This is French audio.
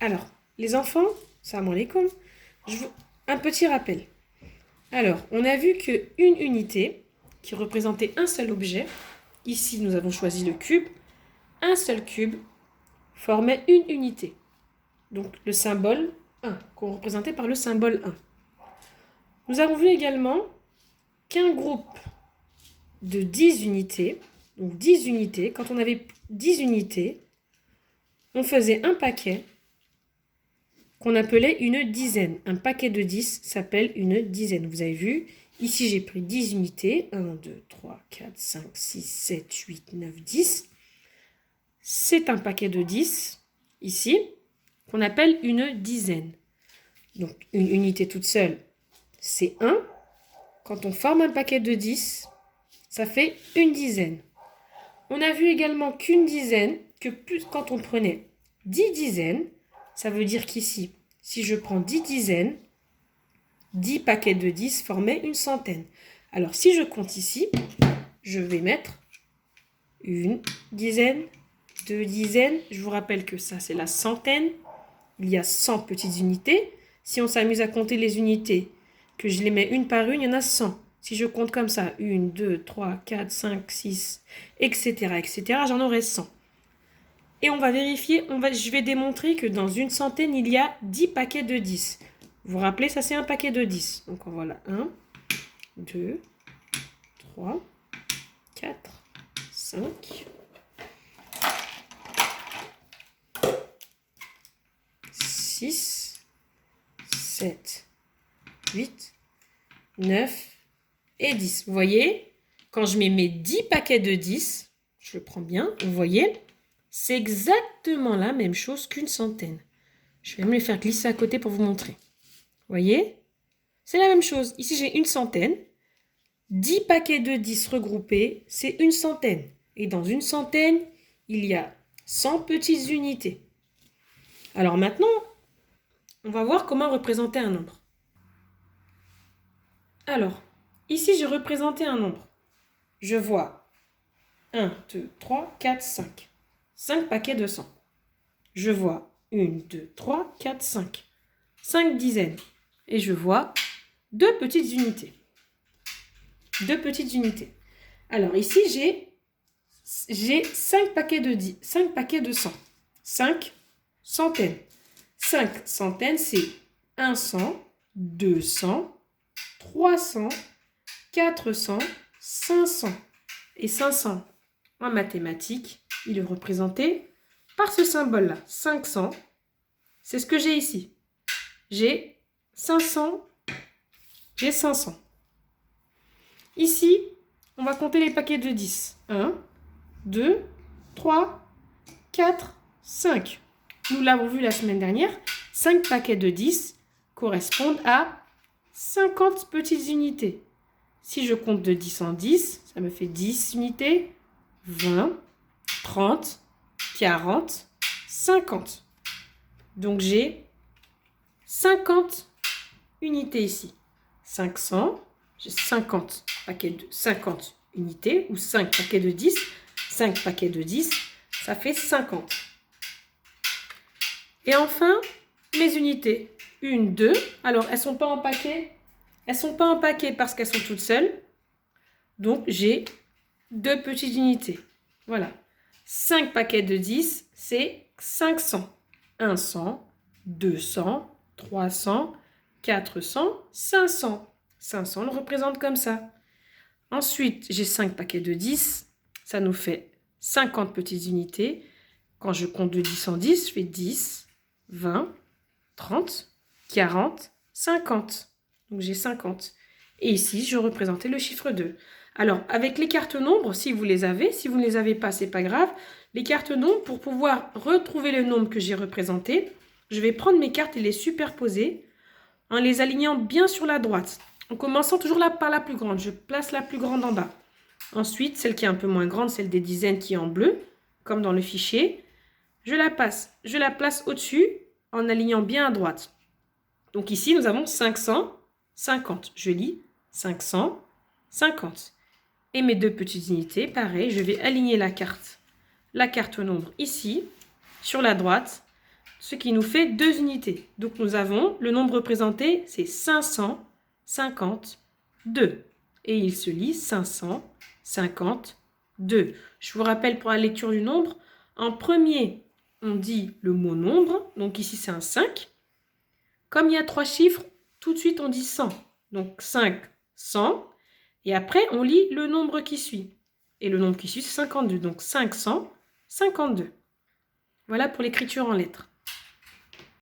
Alors, les enfants, salam alaikum, un petit rappel. Alors, on a vu qu'une unité qui représentait un seul objet, ici nous avons choisi le cube, un seul cube formait une unité. Donc le symbole 1, qu'on représentait par le symbole 1. Nous avons vu également qu'un groupe de 10 unités, donc 10 unités, quand on avait 10 unités, on faisait un paquet qu'on appelait une dizaine. Un paquet de 10 s'appelle une dizaine. Vous avez vu, ici j'ai pris 10 unités. 1, 2, 3, 4, 5, 6, 7, 8, 9, 10. C'est un paquet de 10, ici, qu'on appelle une dizaine. Donc une unité toute seule, c'est 1. Quand on forme un paquet de 10, ça fait une dizaine. On a vu également qu'une dizaine, quand on prenait 10 dizaines, ça veut dire qu'ici, si je prends 10 dizaines, 10 paquets de 10 formaient une centaine. Alors si je compte ici, je vais mettre une dizaine, 2 dizaines. Je vous rappelle que ça, c'est la centaine. Il y a 100 petites unités. Si on s'amuse à compter les unités, que je les mets une par une, il y en a 100. Si je compte comme ça, 1, 2, 3, 4, 5, 6, etc., j'en aurai 100. Et on va vérifier, je vais démontrer que dans une centaine, il y a 10 paquets de 10. Vous vous rappelez, ça c'est un paquet de 10. Donc voilà, 1, 2, 3, 4, 5, 6, 7, 8, 9 et 10. Vous voyez, quand je mets mes 10 paquets de 10, je le prends bien, vous voyez, c'est exactement la même chose qu'une centaine. Je vais même les faire glisser à côté pour vous montrer. Vous voyez, c'est la même chose. Ici, j'ai une centaine. 10 paquets de 10 regroupés, c'est une centaine. Et dans une centaine, il y a 100 petites unités. Alors maintenant, on va voir comment représenter un nombre. Alors, ici, j'ai représenté un nombre. Je vois 1, 2, 3, 4, 5. 5 paquets de 100. Je vois 1, 2, 3, 4, 5. 5 dizaines. Et je vois 2 petites unités. 2 petites unités. Alors ici, j'ai 5 paquets de 10, 5 paquets de 100. 5 centaines. 5 centaines, c'est 100, 200, 300, 400, 500. Et 500, en mathématiques, il est représenté par ce symbole-là. 500, c'est ce que j'ai ici. J'ai 500, j'ai 500. Ici, on va compter les paquets de 10. 1, 2, 3, 4, 5. Nous l'avons vu la semaine dernière. 5 paquets de 10 correspondent à 50 petites unités. Si je compte de 10 en 10, ça me fait 10 unités, 20, 30, 40, 50. Donc j'ai 50 unités ici. 500, j'ai 50 paquets de 50 unités ou 5 paquets de 10. 5 paquets de 10, ça fait 50. Et enfin, mes unités. 1, 2. Alors, elles ne sont pas en paquet. Elles ne sont pas en paquet parce qu'elles sont toutes seules. Donc, j'ai 2 petites unités. Voilà. 5 paquets de 10, c'est 500. 100, 200, 300, 400, 500. 500 le représente comme ça. Ensuite, j'ai 5 paquets de 10. Ça nous fait 50 petites unités. Quand je compte de 10 en 10, je fais 10, 20, 30, 40, 50. Donc j'ai 50. Et ici, je représentais le chiffre 2. Alors, avec les cartes nombres, si vous les avez, si vous ne les avez pas, c'est pas grave. Les cartes nombres, pour pouvoir retrouver le nombre que j'ai représenté, je vais prendre mes cartes et les superposer en les alignant bien sur la droite. En commençant toujours là par la plus grande. Je place la plus grande en bas. Ensuite, celle qui est un peu moins grande, celle des dizaines qui est en bleu, comme dans le fichier. Je la place au-dessus en alignant bien à droite. Donc ici, nous avons 550. Je lis 550. Et mes 2 petites unités, pareil, je vais aligner la carte au nombre ici, sur la droite, ce qui nous fait 2 unités. Donc nous avons le nombre représenté, c'est 552. Et il se lit 552. Je vous rappelle pour la lecture du nombre, en premier, on dit le mot nombre, donc ici c'est un 5. Comme il y a 3 chiffres, tout de suite on dit 100. Donc 5, 100. Et après, on lit le nombre qui suit. Et le nombre qui suit, c'est 52. Donc 552. Voilà pour l'écriture en lettres.